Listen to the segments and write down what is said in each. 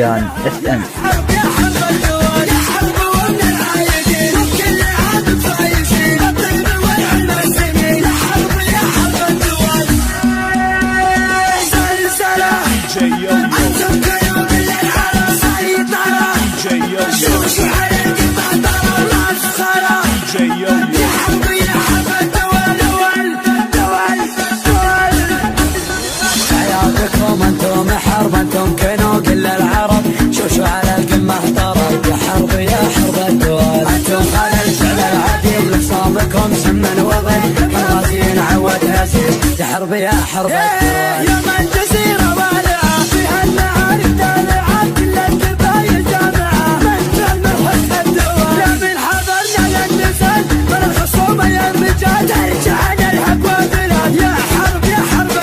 فرقان FM. انتم حرب انتم كانوا كل العرب شوشوا على القمة طرب يا حرب يا حرب الدول انتم خلل على العديد لخصامكم سمن وضن مراسين عود هزيز يا حرب يا حرب الدول يا من جزيرة والعة فيها المعارف دالعة كل القبايل جامعة من المرحة الدول لا من حضرنا ينزل من الخصومة يا الرجال ترجع نلحق وبلاد يا حرب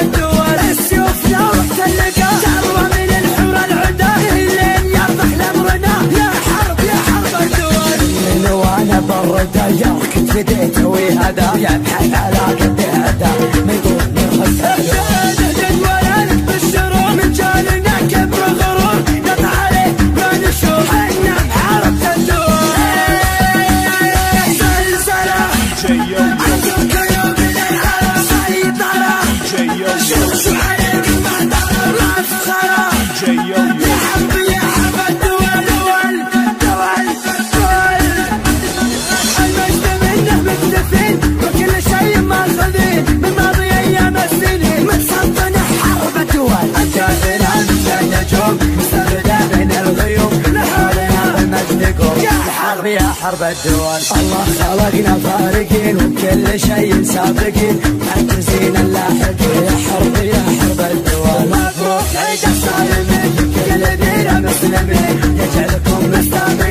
الدول السيوف لا وقت اللقاء تروى من الحور العدا الليل يرضح لامرنا يا حرب الدول من وانا برد يركض فديت وهذا يبحث على قد هذا ما يقول مرخص جدولانك بالشرور من جالنا كبر غرور نطع عليه ما نشوف حنا بحرب الدول زلزلة عندك يوم من العرب سيطرة شوشوا عليك محضر مسخرة يا حرب الدول المجد منه مكتفين وكل شيء ماخذين من ماضي ايام السنين متسلطن حرب الدول الكافرة مثل النجوم مستبدة من الغيوم لحالنا بالمجد قوم يا حرب الدول الله خلقنا فارقين وكل شيء سابقين معجزين اللاحقين يا حرب الدول مبروك عيد الصالمين كل ديرة مسلمين يجعلكم مستمعين